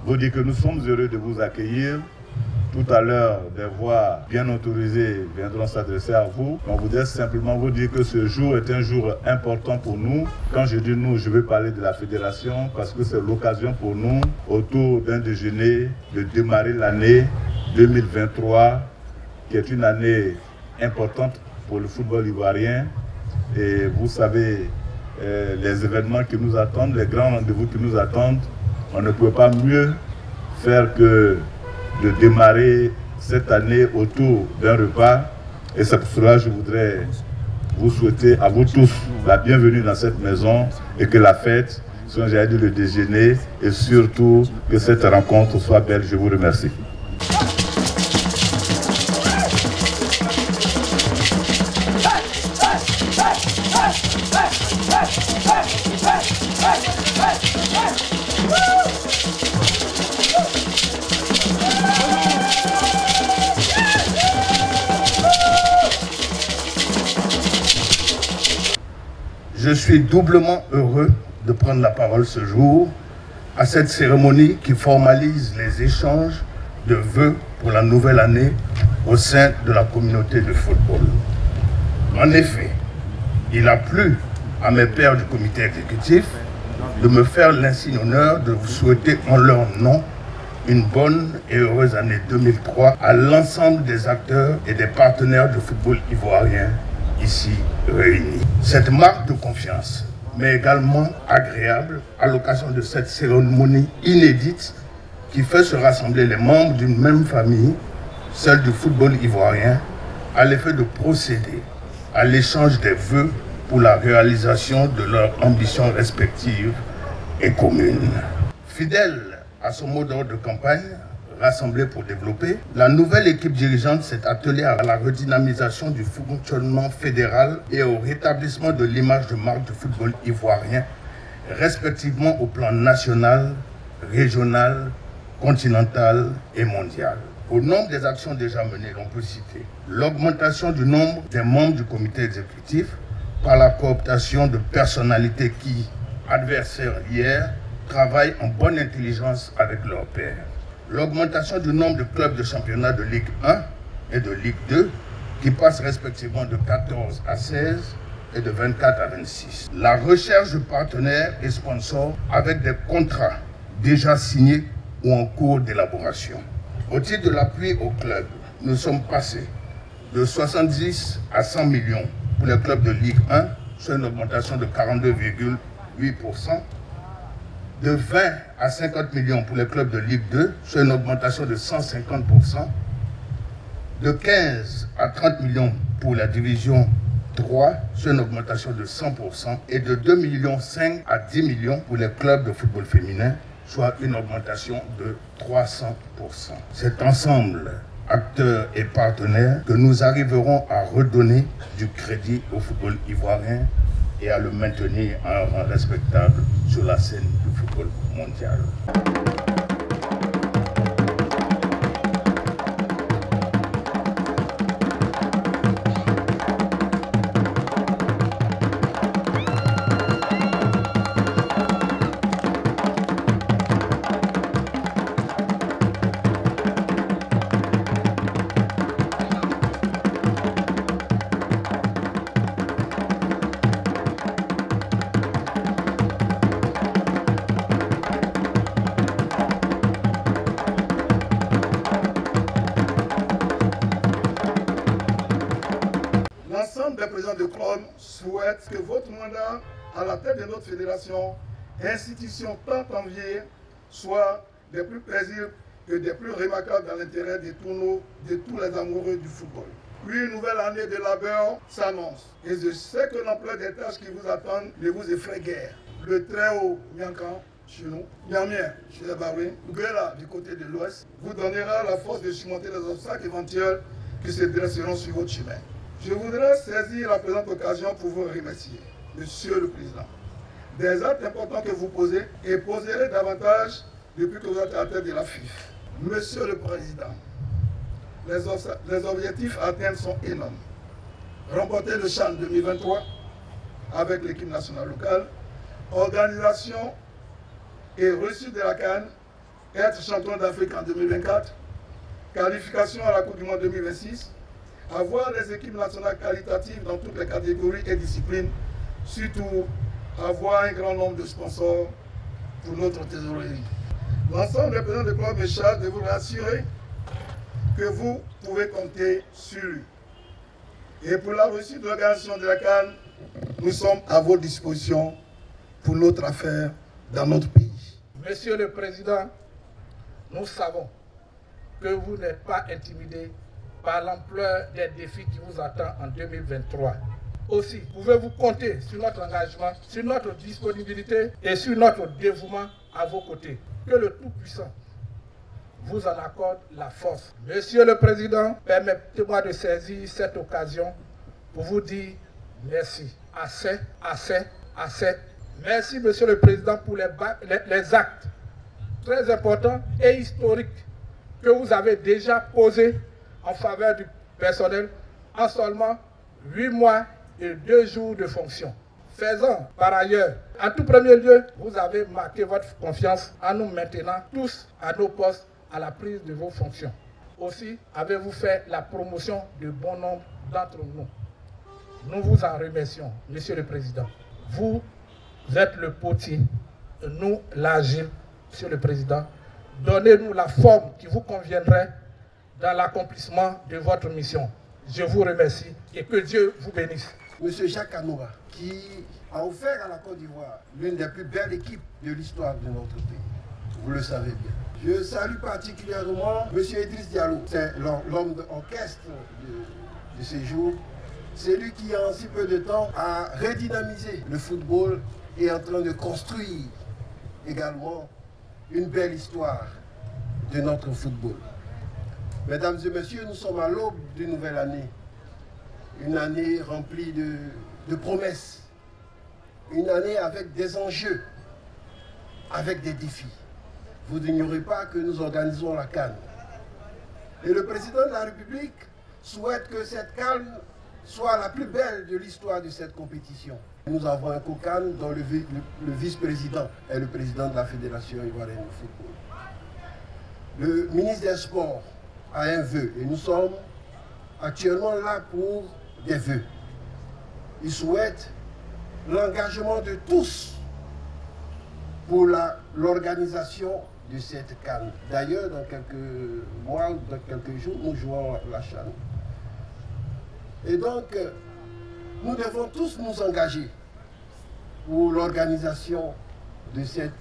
vous dire que nous sommes heureux de vous accueillir. Tout à l'heure, des voix bien autorisées viendront s'adresser à vous. On voudrait simplement vous dire que ce jour est un jour important pour nous. Quand je dis nous, je veux parler de la fédération parce que c'est l'occasion pour nous, autour d'un déjeuner, de démarrer l'année 2023, qui est une année importante pour le football ivoirien. Et vous savez, les événements qui nous attendent, les grands rendez-vous qui nous attendent, on ne peut pas mieux faire que de démarrer cette année autour d'un repas. Et c'est pour cela que je voudrais vous souhaiter à vous tous la bienvenue dans cette maison et que la fête soit, j'ai dit, le déjeuner et surtout que cette rencontre soit belle. Je vous remercie. Je suis doublement heureux de prendre la parole ce jour à cette cérémonie qui formalise les échanges de vœux pour la nouvelle année au sein de la communauté de football. En effet, il a plu à mes pairs du comité exécutif de me faire l'insigne honneur de vous souhaiter en leur nom une bonne et heureuse année 2003 à l'ensemble des acteurs et des partenaires du football ivoirien ici réunis. Cette marque de confiance mais également agréable à l'occasion de cette cérémonie inédite qui fait se rassembler les membres d'une même famille, celle du football ivoirien, à l'effet de procéder à l'échange des vœux pour la réalisation de leurs ambitions respectives et communes. Fidèle à son mot d'ordre de campagne, rassemblée pour développer, la nouvelle équipe dirigeante s'est attelée à la redynamisation du fonctionnement fédéral et au rétablissement de l'image de marque du football ivoirien, respectivement au plan national, régional, continental et mondial. Au nombre des actions déjà menées, on peut citer l'augmentation du nombre des membres du comité exécutif par la cooptation de personnalités qui, adversaires hier, travaillent en bonne intelligence avec leurs pairs. L'augmentation du nombre de clubs de championnat de Ligue 1 et de Ligue 2 qui passent respectivement de 14 à 16 et de 24 à 26. La recherche de partenaires et sponsors avec des contrats déjà signés ou en cours d'élaboration. Au titre de l'appui au club, nous sommes passés de 70 à 100 millions pour les clubs de Ligue 1, soit une augmentation de 42,8%. De 20 à 50 millions pour les clubs de Ligue 2, soit une augmentation de 150%. De 15 à 30 millions pour la division 3, soit une augmentation de 100%. Et de 2,5 millions à 10 millions pour les clubs de football féminin, soit une augmentation de 300%. Cet ensemble, acteurs et partenaires, que nous arriverons à redonner du crédit au football ivoirien et à le maintenir à un rang respectable sur la scène du football mondial. L'ensemble des présidents de club souhaitent que votre mandat à la tête de notre fédération, institution tant enviée, soit des plus paisibles que des plus remarquables dans l'intérêt de tous les amoureux du football. Puis une nouvelle année de labeur s'annonce et je sais que l'ampleur des tâches qui vous attendent ne vous effraie guère. Le très haut Nyankan, chez nous, Niamien, chez les Barouis, Guéla du côté de l'ouest, vous donnera la force de surmonter les obstacles éventuels qui se dresseront sur votre chemin. Je voudrais saisir la présente occasion pour vous remercier, Monsieur le Président, des actes importants que vous posez et poserez davantage depuis que vous êtes à la tête de la FIF. Monsieur le Président, les objectifs à atteindre sont énormes. Remporter le CHAN 2023 avec l'équipe nationale locale, organisation et reçu de la CAN être champion d'Afrique en 2024, qualification à la Coupe du Monde 2026, avoir des équipes nationales qualitatives dans toutes les catégories et disciplines, surtout avoir un grand nombre de sponsors pour notre trésorerie. L'ensemble des présidents de club me charge de vous rassurer que vous pouvez compter sur lui. Et pour la réussite de l'organisation de la CAN, nous sommes à votre disposition pour notre affaire dans notre pays. Monsieur le Président, nous savons que vous n'êtes pas intimidé par l'ampleur des défis qui vous attendent en 2023. Aussi, pouvez-vous compter sur notre engagement, sur notre disponibilité et sur notre dévouement à vos côtés. Que le Tout-Puissant vous en accorde la force. Monsieur le Président, permettez-moi de saisir cette occasion pour vous dire merci. Assez, assez, assez. Merci, Monsieur le Président, pour les actes très importants et historiques que vous avez déjà posés en faveur du personnel en seulement 8 mois et 2 jours de fonction. Faisant par ailleurs, en tout premier lieu, vous avez marqué votre confiance en nous maintenant tous à nos postes à la prise de vos fonctions. Aussi, avez-vous fait la promotion de bon nombre d'entre nous. Nous vous en remercions, Monsieur le Président. Vous êtes le potier, nous l'agile, Monsieur le Président. Donnez-nous la forme qui vous conviendrait dans l'accomplissement de votre mission. Je vous remercie et que Dieu vous bénisse. Monsieur Jacques Anoura, qui a offert à la Côte d'Ivoire l'une des plus belles équipes de l'histoire de notre pays. Vous le savez bien. Je salue particulièrement M. Idriss Diallo, c'est l'homme d'orchestre de ces jours. C'est lui qui, en si peu de temps, a redynamisé le football et est en train de construire également une belle histoire de notre football. Mesdames et messieurs, nous sommes à l'aube d'une nouvelle année. Une année remplie de promesses. Une année avec des enjeux, avec des défis. Vous n'ignorez pas que nous organisons la CAN. Et le président de la République souhaite que cette CAN soit la plus belle de l'histoire de cette compétition. Nous avons un COCAN dont le vice-président est le président de la Fédération ivoirienne de football. Le ministre des Sports a un vœu et nous sommes actuellement là pour des vœux. Il souhaite l'engagement de tous pour l'organisation de cette CAN. D'ailleurs, dans quelques mois, dans quelques jours, nous jouons la CHAN. Et donc, nous devons tous nous engager pour l'organisation de cette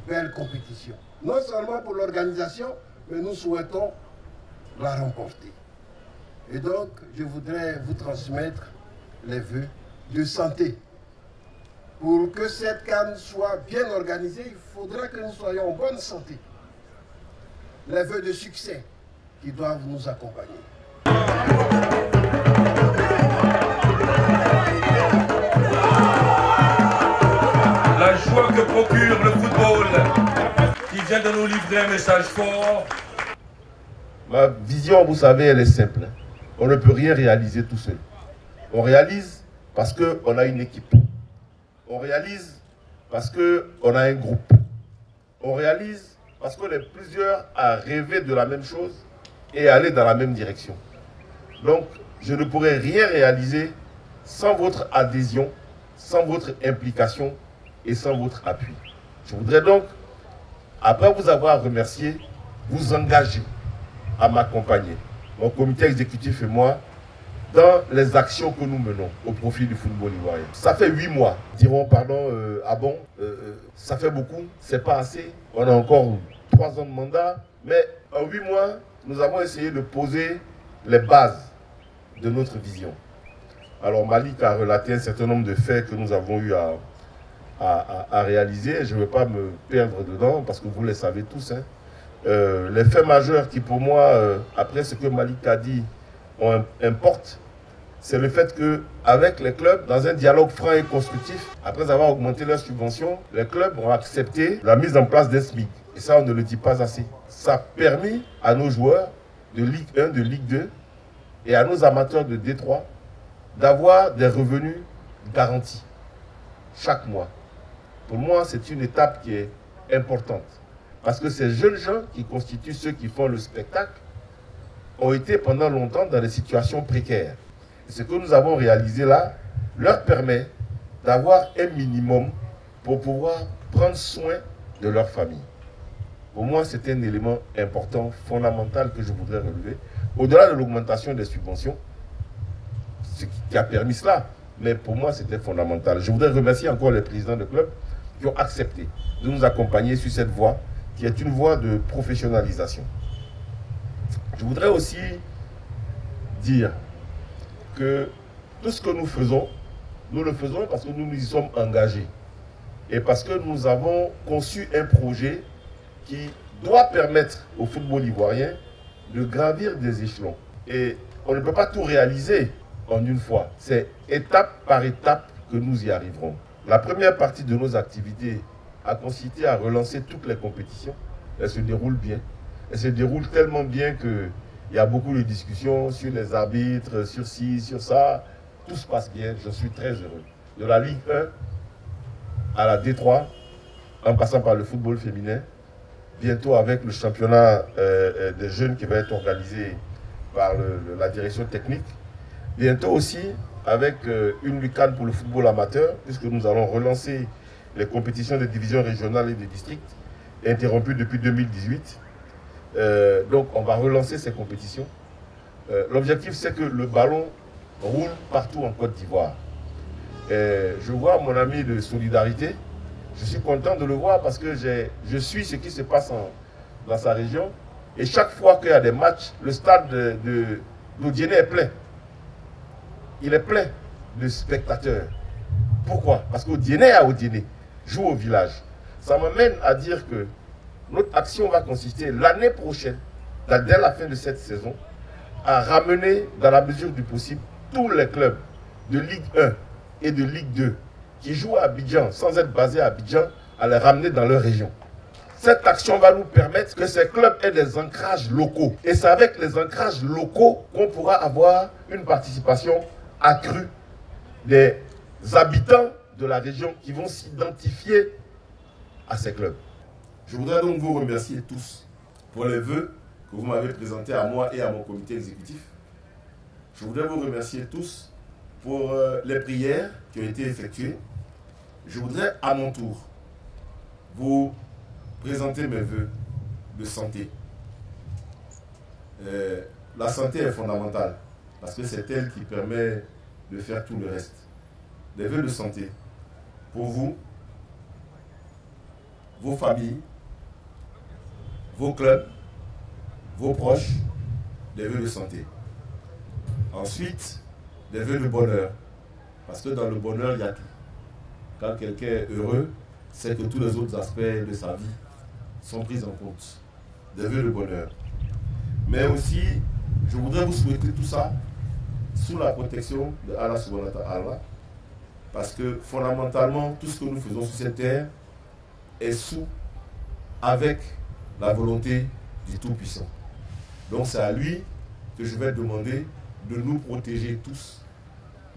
belle compétition. Non seulement pour l'organisation, mais nous souhaitons la remporter. Et donc, je voudrais vous transmettre les vœux de santé. Pour que cette CAN soit bien organisée, il faudra que nous soyons en bonne santé. Les vœux de succès qui doivent nous accompagner. La joie que procure le football, qui vient de nous livrer un message fort. Ma vision, vous savez, elle est simple. On ne peut rien réaliser tout seul. On réalise parce qu'on a une équipe. On réalise parce qu'on a un groupe. On réalise parce qu'on est plusieurs à rêver de la même chose et à aller dans la même direction. Donc, je ne pourrais rien réaliser sans votre adhésion, sans votre implication et sans votre appui. Je voudrais donc, après vous avoir remercié, vous engager à m'accompagner, mon comité exécutif et moi, dans les actions que nous menons au profit du football ivoirien. Ça fait 8 mois, diront pardon, ah bon, ça fait beaucoup, c'est pas assez. On a encore 3 ans de mandat, mais en 8 mois, nous avons essayé de poser les bases de notre vision. Alors Malik a relaté un certain nombre de faits que nous avons eu à réaliser. Je ne veux pas me perdre dedans parce que vous les savez tous. Hein. Les faits majeurs qui pour moi, après ce que Malik a dit, importent, c'est le fait qu'avec les clubs, dans un dialogue franc et constructif, après avoir augmenté leurs subventions, les clubs ont accepté la mise en place d'un SMIC. Et ça, on ne le dit pas assez. Ça a permis à nos joueurs de Ligue 1, de Ligue 2 et à nos amateurs de D3 d'avoir des revenus garantis chaque mois. Pour moi, c'est une étape qui est importante. Parce que ces jeunes gens qui constituent ceux qui font le spectacle ont été pendant longtemps dans des situations précaires. Et ce que nous avons réalisé là leur permet d'avoir un minimum pour pouvoir prendre soin de leur famille. Pour moi, c'est un élément important, fondamental que je voudrais relever. Au-delà de l'augmentation des subventions, ce qui a permis cela, mais pour moi, c'était fondamental. Je voudrais remercier encore les présidents de club qui ont accepté de nous accompagner sur cette voie, qui est une voie de professionnalisation. Je voudrais aussi dire que tout ce que nous faisons, nous le faisons parce que nous nous y sommes engagés. Et parce que nous avons conçu un projet qui doit permettre au football ivoirien de gravir des échelons. Et on ne peut pas tout réaliser en une fois. C'est étape par étape que nous y arriverons. La première partie de nos activités a consisté à relancer toutes les compétitions. Elles se déroulent bien. Elles se déroulent tellement bien qu'il y a beaucoup de discussions sur les arbitres, sur ci, sur ça. Tout se passe bien, je suis très heureux. De la Ligue 1 à la D3, en passant par le football féminin, bientôt avec le championnat des jeunes qui va être organisé par la direction technique, bientôt aussi avec une lucane pour le football amateur, puisque nous allons relancer les compétitions de divisions régionales et de districts, interrompues depuis 2018. Donc on va relancer ces compétitions. L'objectif, c'est que le ballon roule partout en Côte d'Ivoire. Je vois mon ami de Solidarité, je suis content de le voir parce que je suis ce qui se passe dans sa région. Et chaque fois qu'il y a des matchs, le stade d'Odiéné est plein. Il est plein de spectateurs. Pourquoi? Parce qu'Odiéné à Odiéné joue au village. Ça m'amène à dire que notre action va consister l'année prochaine, dès la fin de cette saison, à ramener dans la mesure du possible tous les clubs de Ligue 1 et de Ligue 2 qui jouent à Abidjan sans être basés à Abidjan, à les ramener dans leur région. Cette action va nous permettre que ces clubs aient des ancrages locaux. Et c'est avec les ancrages locaux qu'on pourra avoir une participation accrue des habitants de la région qui vont s'identifier à ces clubs. Je voudrais donc vous remercier tous pour les vœux que vous m'avez présentés à moi et à mon comité exécutif. Je voudrais vous remercier tous pour les prières qui ont été effectuées. Je voudrais à mon tour vous présenter mes vœux de santé. La santé est fondamentale parce que c'est elle qui permet de faire tout le reste. Des vœux de santé pour vous, vos familles, vos clubs, vos proches, des vœux de santé. Ensuite, des vœux de bonheur. Parce que dans le bonheur, il y a tout. Quand quelqu'un est heureux, c'est que tous les autres aspects de sa vie sont pris en compte. Des vœux de bonheur. Mais aussi, je voudrais vous souhaiter tout ça sous la protection de Allah subhanahu wa ta'ala. Parce que fondamentalement, tout ce que nous faisons sur cette terre est avec la volonté du Tout-Puissant. Donc c'est à lui que je vais demander de nous protéger tous,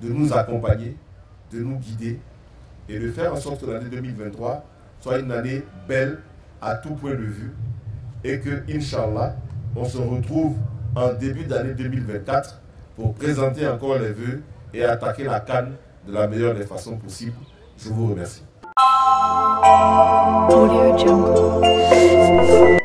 de nous accompagner, de nous guider et de faire en sorte que l'année 2023 soit une année belle à tout point de vue et que, Inch'Allah, on se retrouve en début d'année 2024 pour présenter encore les vœux et attaquer la CAN de la meilleure des façons possibles. Je vous remercie. Audio Jungle.